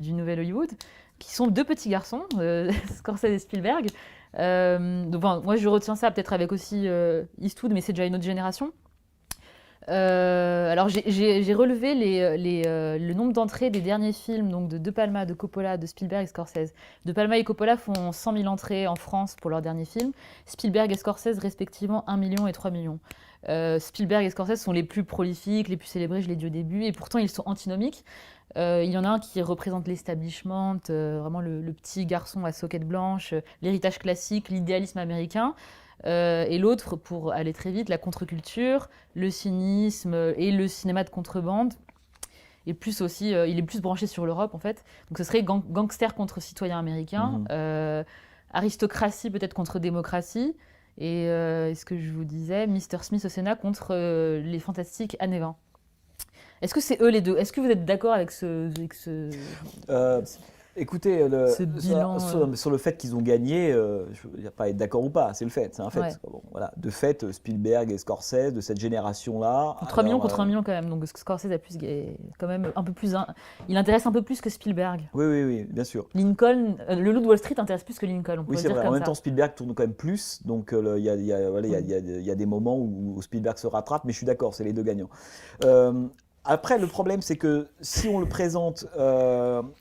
du nouvel Hollywood, qui sont deux petits garçons, Scorsese et Spielberg. Donc, bon, moi, je retiens ça peut-être avec aussi Eastwood, mais c'est déjà une autre génération. Alors j'ai relevé le nombre d'entrées des derniers films donc de De Palma, de Coppola, de Spielberg et Scorsese. De Palma et Coppola font 100 000 entrées en France pour leurs derniers films. Spielberg et Scorsese respectivement 1 million et 3 millions. Spielberg et Scorsese sont les plus prolifiques, les plus célébrés, je l'ai dit au début, et pourtant ils sont antinomiques. Il y en a un qui représente l'establishment, vraiment le petit garçon à soquette blanche, l'héritage classique, l'idéalisme américain. Et l'autre, pour aller très vite, la contre-culture, le cynisme et le cinéma de contrebande. Et plus aussi, il est plus branché sur l'Europe en fait. Donc ce serait gangster contre citoyen américain, aristocratie peut-être contre démocratie. Et ce que je vous disais, Mr. Smith au Sénat contre les fantastiques années 20. Est-ce que c'est eux les deux? Est-ce que vous êtes d'accord avec Euh, Écoutez, ce bilan sur le fait qu'ils ont gagné, il n'y a pas à être d'accord ou pas, c'est le fait, c'est un fait. Ouais. Bon, voilà. De fait, Spielberg et Scorsese, de cette génération-là. 3 millions contre alors, 1 million quand même, donc Scorsese a plus, quand même un peu plus. Il intéresse un peu plus que Spielberg. Oui, oui, oui, bien sûr. Lincoln, le loup de Wall Street intéresse plus que Lincoln, on Oui, pourrait c'est le dire vrai. En comme même ça. temps, Spielberg tourne quand même plus, donc voilà, il y a des moments où Spielberg se rattrape, mais je suis d'accord, c'est les deux gagnants. Euh, Après, le problème, c'est que si on le présente,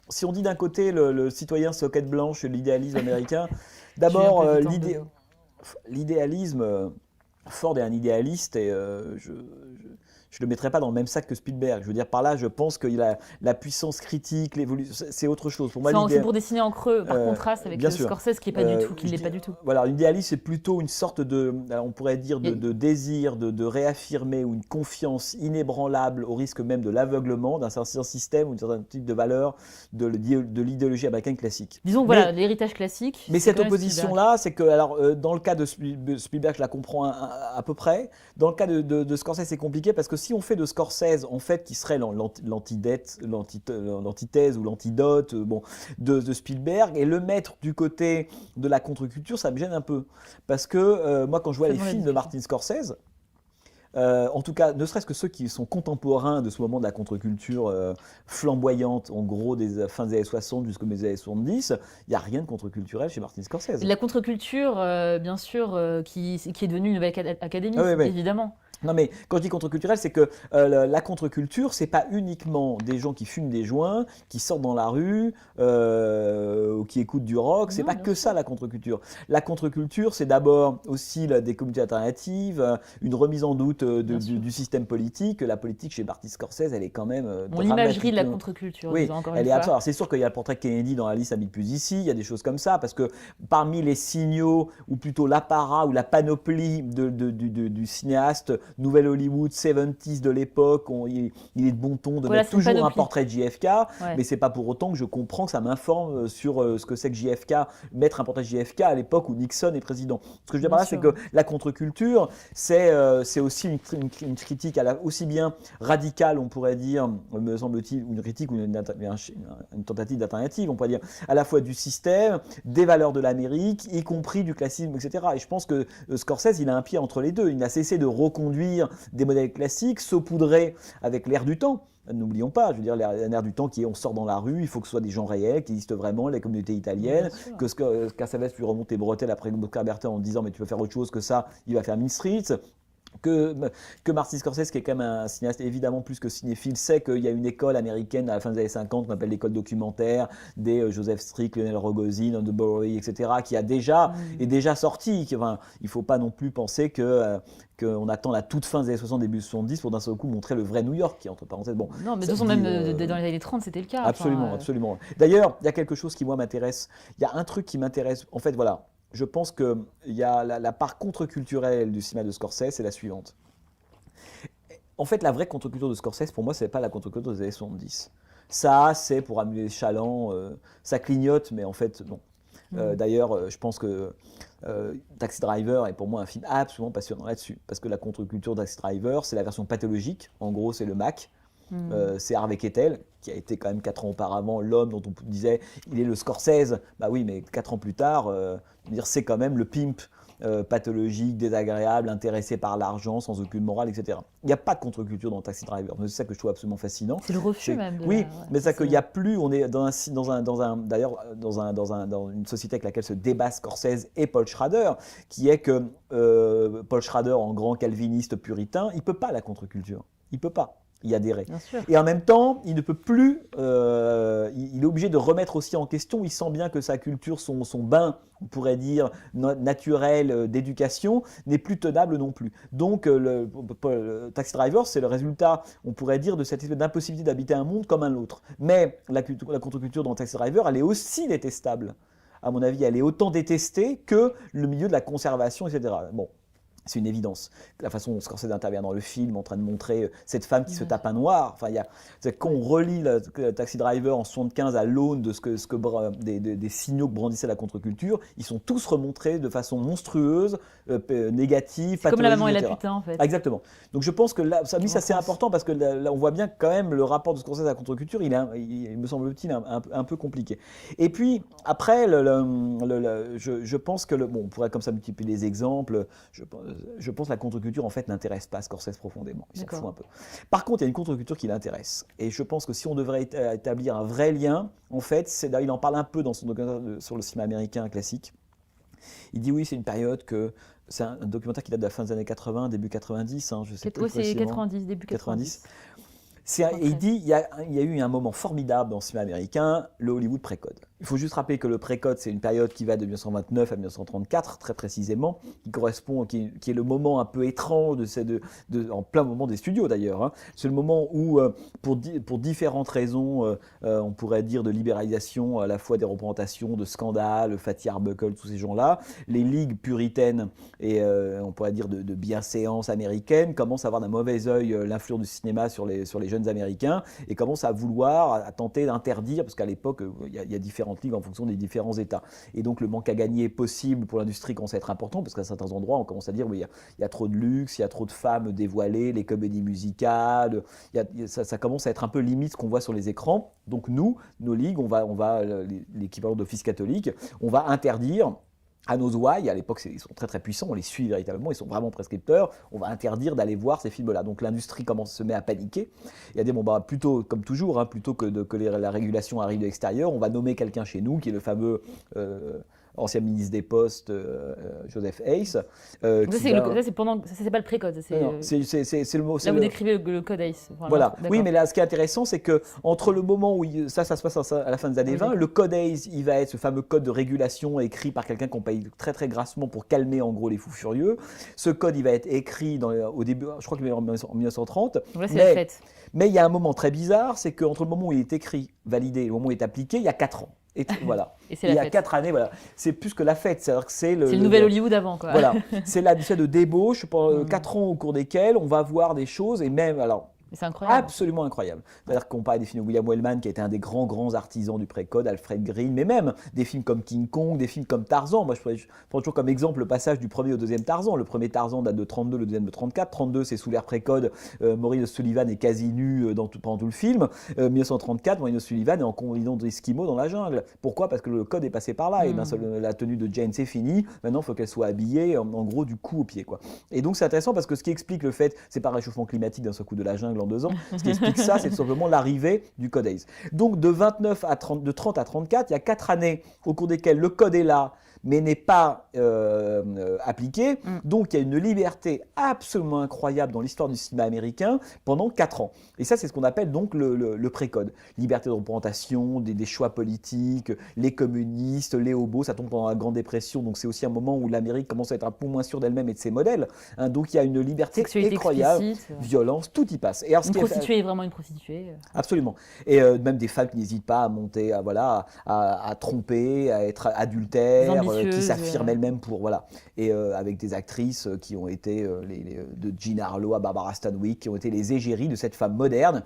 si on dit d'un côté le citoyen soquette blanche, l'idéalisme américain, J'ai eu un d'abord, peu hésitant de... l'idéalisme, Ford est un idéaliste et je le mettrai pas dans le même sac que Spielberg. Je veux dire, par là, je pense qu'il a la puissance critique, l'évolution, c'est autre chose. Pour moi, C'est l'idée, pour dessiner en creux, par contraste avec bien sûr. Scorsese qui est pas du tout, qui Je l'est dis- pas du tout. Voilà, l'idéalisme, c'est plutôt une sorte de, alors, on pourrait dire, Il y a- de désir, de réaffirmer ou une confiance inébranlable au risque même de l'aveuglement d'un certain système ou d'un certain type de valeur de l'idéologie américaine classique. Disons que voilà, l'héritage classique. Mais c'est cette quand même Spielberg. opposition-là, c'est que, alors, dans le cas de Spielberg, je la comprends à peu près. Dans le cas de Scorsese, c'est compliqué parce que si on fait de Scorsese, en fait, qui serait l'antithèse ou l'antidote bon, de Spielberg, et le mettre du côté de la contre-culture, ça me gêne un peu. Parce que moi, quand je vois les Faisons la films de discussion. Martin Scorsese, en tout cas, ne serait-ce que ceux qui sont contemporains de ce moment de la contre-culture flamboyante, en gros des fins des années 60 jusqu'aux années 70, il n'y a rien de contre-culturel chez Martin Scorsese. La contre-culture, bien sûr, qui est devenue une nouvelle académie, Ah oui, oui. évidemment. Non mais quand je dis contre-culturel, c'est que la contre-culture, c'est pas uniquement des gens qui fument des joints, qui sortent dans la rue, ou qui écoutent du rock, c'est Non, pas bien que sûr. ça la contre-culture. La contre-culture, c'est d'abord aussi des communautés alternatives, une remise en doute Bien sûr. du système politique. La politique chez Martin Scorsese, elle est quand même Bon, l'imagerie de la dramatiquement. contre-culture, Oui, disons encore elle une est fois. absurde. Alors c'est sûr qu'il y a le portrait de Kennedy dans la liste, ça m'habite plus ici, il y a des choses comme ça, parce que parmi les signaux, ou plutôt l'apparat ou la panoplie du cinéaste Nouvelle Hollywood, 70s de l'époque, il est de bon ton de Voilà, mettre c'est une toujours un panoplie. portrait de JFK, Ouais. mais c'est pas pour autant que je comprends que ça m'informe sur ce que c'est que JFK, mettre un portrait de JFK à l'époque où Nixon est président. Ce que je veux dire Bien par là, c'est sûr. que la contre-culture, c'est aussi une critique aussi bien radicale, on pourrait dire, me semble-t-il, une critique ou une tentative d'alternative, on pourrait dire, à la fois du système, des valeurs de l'Amérique, y compris du classisme, etc. Et je pense que Scorsese, il a un pied entre les deux. Il n'a cessé de reconduire des modèles classiques, saupoudrés avec l'air du temps. N'oublions pas, je veux dire, l'air du temps qui est on sort dans la rue, il faut que ce soit des gens réels, qui existent vraiment, les communautés italiennes, Bien sûr. que Cassavetes lui remonte les bretelles après Oscar Bertrand en disant mais tu peux faire autre chose que ça, il va faire Mean Streets. Que, que Martin Scorsese, qui est quand même un cinéaste évidemment plus que cinéphile, sait qu'il y a une école américaine à la fin des années 50 qu'on appelle l'école documentaire, des Joseph Strick, Lionel Rogozin, On the Bowery, etc., qui a déjà, est déjà sorti. Enfin, il ne faut pas non plus penser qu'on attend la toute fin des années 60, début 70 pour d'un seul coup montrer le vrai New York, qui entre parenthèses, bon. Non, mais de Ça toute façon, dit, même dans les années 30, c'était le cas. absolument, Enfin, absolument. D'ailleurs, il y a quelque chose qui, moi, m'intéresse. Il y a un truc qui m'intéresse. En fait, voilà. Je pense qu'il y a la part contre-culturelle du cinéma de Scorsese, c'est la suivante. En fait, la vraie contre-culture de Scorsese, pour moi, c'est pas la contre-culture des années 70. Ça, c'est pour amuser les chalands, ça clignote, mais en fait, non. D'ailleurs, je pense que Taxi Driver est pour moi un film absolument passionnant là-dessus. Parce que la contre-culture de Taxi Driver, c'est la version pathologique. En gros, c'est le Mac. C'est Harvey Keitel, qui a été quand même 4 ans auparavant l'homme dont on disait il est le Scorsese. Bah oui, mais 4 ans plus tard, c'est quand même le pimp pathologique, désagréable, intéressé par l'argent, sans aucune morale, etc. Il n'y a pas de contre-culture dans Taxi Driver. C'est ça que je trouve absolument fascinant. C'est le refus même. Oui, mais c'est qu'il n'y a plus, on est dans une société avec laquelle se débat Scorsese et Paul Schrader, qui est que Paul Schrader, en grand calviniste puritain, il ne peut pas la contre-culture. Il ne peut pas y adhérer. Et en même temps, il ne peut plus, il est obligé de remettre aussi en question, il sent bien que sa culture, son bain, on pourrait dire, naturel d'éducation, n'est plus tenable non plus. Donc, le Taxi Driver, c'est le résultat, on pourrait dire, de cette espèce d'impossibilité d'habiter un monde comme un autre. Mais la contre-culture dans Taxi Driver, elle est aussi détestable. À mon avis, elle est autant détestée que le milieu de la conservation, etc. Bon. C'est une évidence. La façon dont Scorsese intervient dans le film, en train de montrer cette femme qui se tape un noir. Enfin, quand on relit le Taxi Driver en 75 à l'aune de des signaux que brandissait la contre-culture, ils sont tous remontrés de façon monstrueuse, négative, comme la maman et etc. la putain, en fait. Exactement. Donc je pense que là, ça c'est important parce que là, on voit bien quand même le rapport de Scorsese à la contre-culture, il me semble-t-il un peu compliqué. Et puis après, je pense que on pourrait comme ça multiplier les exemples. Je pense que la contre-culture, en fait, n'intéresse pas Scorsese profondément. Il s'en fout un peu. Par contre, il y a une contre-culture qui l'intéresse. Et je pense que si on devrait établir un vrai lien, en fait, il en parle un peu dans son documentaire sur le cinéma américain classique. Il dit oui, c'est une période que... C'est un documentaire qui date de la fin des années 80, début 90, je sais plus c'est 90, début 90. Et il dit il y a eu un moment formidable dans le cinéma américain, le Hollywood pré-code. Il faut juste rappeler que le pré-code, c'est une période qui va de 1929 à 1934, très précisément, qui est le moment un peu étrange, en plein moment des studios d'ailleurs. C'est le moment où, pour différentes raisons, on pourrait dire de libéralisation à la fois des représentations, de scandales, Fatty Arbuckle, tous ces gens-là, les ligues puritaines et on pourrait dire de bienséance américaine commencent à avoir d'un mauvais œil l'influence du cinéma sur les jeunes Américains et commencent à vouloir, à tenter d'interdire, parce qu'à l'époque, il y a différentes ligues en fonction des différents États. Et donc le manque à gagner possible pour l'industrie commence à être important, parce qu'à certains endroits, on commence à dire oui, il y a trop de luxe, il y a trop de femmes dévoilées, les comédies musicales, ça commence à être un peu limite ce qu'on voit sur les écrans. Donc nous, nos ligues, l'équivalent d'office catholique, on va interdire à nos ouailles, à l'époque ils sont très très puissants, on les suit véritablement, ils sont vraiment prescripteurs, on va interdire d'aller voir ces films-là. Donc l'industrie se met à paniquer, et à dire plutôt comme toujours, plutôt que la régulation arrive de l'extérieur, on va nommer quelqu'un chez nous qui est le fameux ancien ministre des Postes, Joseph Hayes. Ça, c'est pas le pré-code. C'est le mot. Là, vous décrivez le code Hayes. Voilà. Oui, mais là, ce qui est intéressant, c'est que entre le moment où ça se passe à la fin des années 20, le code Hayes, il va être ce fameux code de régulation écrit par quelqu'un qu'on paye très très grassement pour calmer en gros les fous furieux. Ce code, il va être écrit au début, je crois qu'il est en 1930. Donc là, c'est la fête. Mais il y a un moment très bizarre, c'est qu'entre le moment où il est écrit, validé, et le moment où il est appliqué, il y a 4 ans. Et voilà. Et il y a 4 années, voilà. C'est plus que la fête, c'est-à-dire que c'est le nouvel Hollywood avant, quoi. Voilà, c'est la de débauche, 4 ans au cours desquels on va voir des choses, et même, alors, c'est incroyable. Absolument incroyable. C'est-à-dire qu'on parlait des films de William Wellman, qui a été un des grands artisans du pré-code, Alfred Green, mais même des films comme King Kong, des films comme Tarzan. Moi, je prends toujours comme exemple le passage du premier au deuxième Tarzan. Le premier Tarzan date de 32, le deuxième de 34. 32, c'est sous l'ère pré-code. Maureen O'Sullivan est quasi nue pendant tout le film. 1934, Maureen O'Sullivan est en combinaison d'esquimaux dans la jungle. Pourquoi ? Parce que le code est passé par là. Et bien, la tenue de Jane, c'est fini. Maintenant, il faut qu'elle soit habillée, en gros, du cou au pied, quoi. Et donc, c'est intéressant parce que ce qui explique le fait, c'est pas réchauffement climatique d'un seul coup de la jungle en 2 ans. Ce qui explique ça, c'est tout simplement l'arrivée du code Hayes. Donc de 30 à 34, il y a 4 années au cours desquelles le code est là, mais n'est pas appliqué. Donc il y a une liberté absolument incroyable dans l'histoire du cinéma américain pendant 4 ans. Et ça, c'est ce qu'on appelle donc le pré-code. Liberté de représentation, des choix politiques, les communistes, les hobos, ça tombe pendant la Grande Dépression. Donc c'est aussi un moment où l'Amérique commence à être un peu moins sûre d'elle-même et de ses modèles. Donc il y a une liberté incroyable, violence, tout y passe. Et alors, une prostituée est vraiment une prostituée. Absolument. Et même des femmes qui n'hésitent pas à monter, à tromper, à être adultères, qui s'affirment elles-mêmes pour voilà. Et avec des actrices qui ont été de Jean Harlow à Barbara Stanwyck, qui ont été les égéries de cette femme moderne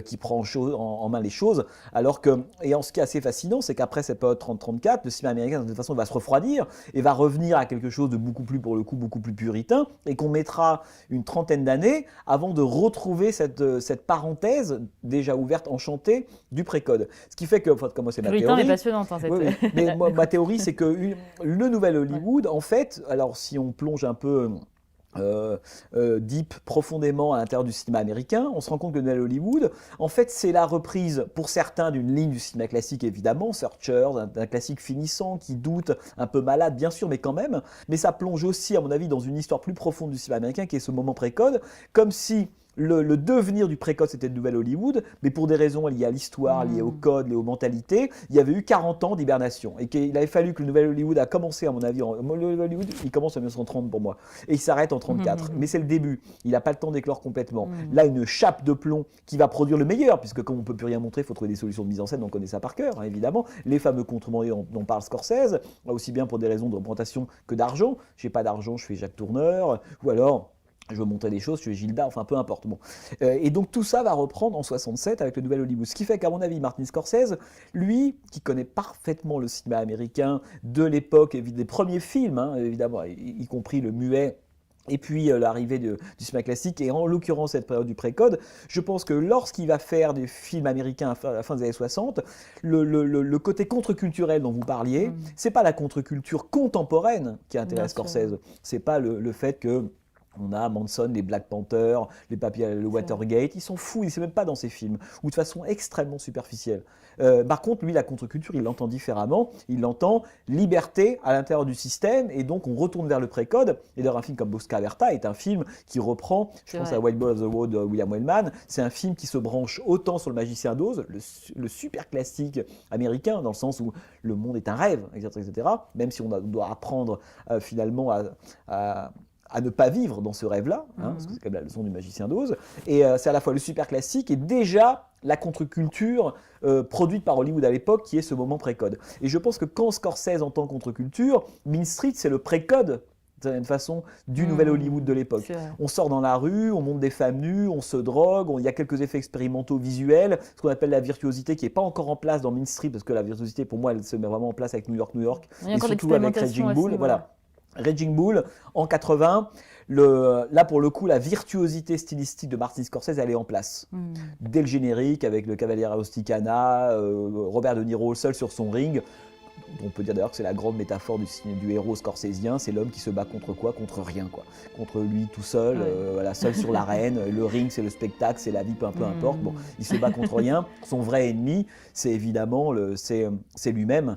qui prend en main les choses. Alors que, et en ce qui est assez fascinant, c'est qu'après cette période 30-34, le cinéma américain de toute façon va se refroidir et va revenir à quelque chose de beaucoup plus, pour le coup, beaucoup plus puritain, et qu'on mettra une trentaine d'années avant de retrouver cette parenthèse déjà ouverte, enchantée du pré-code. Ce qui fait que, enfin, comme moi c'est ma théorie. Puritain est passionnante, mais ma théorie, c'est que le nouvel Hollywood, en fait, alors si on plonge un peu deep, profondément à l'intérieur du cinéma américain, on se rend compte que le nouvel Hollywood, en fait, c'est la reprise, pour certains, d'une ligne du cinéma classique, évidemment, Searchers, d'un classique finissant, qui doute, un peu malade, bien sûr, mais quand même. Mais ça plonge aussi, à mon avis, dans une histoire plus profonde du cinéma américain, qui est ce moment pré-code, comme si le devenir du pré-code, c'était le nouvel Hollywood, mais pour des raisons liées à l'histoire, liées au code, liées aux mentalités, il y avait eu 40 ans d'hibernation. Et qu'il avait fallu que le nouvel Hollywood a commencé, à mon avis, le nouvel Hollywood, il commence en 1930 pour moi, et il s'arrête en 34. Mais c'est le début, il n'a pas le temps d'éclore complètement. Là, une chape de plomb qui va produire le meilleur, puisque comme on ne peut plus rien montrer, il faut trouver des solutions de mise en scène, on connaît ça par cœur, hein, évidemment. Les fameux contrebandiers dont parle Scorsese, aussi bien pour des raisons de représentation que d'argent. Je n'ai pas d'argent, je fais Jacques Tourneur, ou alors je veux montrer des choses, je suis Gilda, enfin peu importe. Bon. Et donc tout ça va reprendre en 67 avec le nouvel Hollywood. Ce qui fait qu'à mon avis, Martin Scorsese, lui, qui connaît parfaitement le cinéma américain de l'époque, des premiers films, hein, évidemment, y compris le muet, et puis l'arrivée du cinéma classique, et en l'occurrence cette période du pré-code, je pense que lorsqu'il va faire des films américains à la fin des années 60, le côté contre-culturel dont vous parliez, c'est pas la contre-culture contemporaine qui intéresse Scorsese, c'est pas le fait que on a Manson, les Black Panthers, les papiers, le Watergate, ils sont fous, ils ne sont même pas dans ces films, ou de façon extrêmement superficielle. Par contre, lui, la contre-culture, il l'entend différemment, il l'entend liberté à l'intérieur du système, et donc on retourne vers le pré-code. Et d'ailleurs, un film comme Bosca Verta est un film qui reprend, je pense à White Boy of the Road de William Wellman, c'est un film qui se branche autant sur le Magicien d'Oz, le super classique américain, dans le sens où le monde est un rêve, etc. Même si on doit apprendre finalement à ne pas vivre dans ce rêve-là, hein, parce que c'est quand même la leçon du Magicien d'Oz. Et c'est à la fois le super classique et déjà la contre-culture produite par Hollywood à l'époque, qui est ce moment pré-code. Et je pense que quand Scorsese entend contre-culture, Mean Street, c'est le pré-code, d'une façon, du nouvel Hollywood de l'époque. On sort dans la rue, on monte des femmes nues, on se drogue, il y a quelques effets expérimentaux visuels, ce qu'on appelle la virtuosité qui n'est pas encore en place dans Mean Street, parce que la virtuosité, pour moi, elle se met vraiment en place avec New York, et surtout avec Raging Bull. Voilà. Raging Bull, en 80, là pour le coup, la virtuosité stylistique de Martin Scorsese, elle est en place. Dès le générique, avec le Cavaliere Rusticana, Robert De Niro seul sur son ring. On peut dire d'ailleurs que c'est la grande métaphore du héros scorsésien, c'est l'homme qui se bat contre quoi? Contre rien, quoi. Contre lui tout seul, voilà, seul sur l'arène. Le ring, c'est le spectacle, c'est la vie, peu importe. Bon, il se bat contre rien. Son vrai ennemi, c'est évidemment c'est lui-même.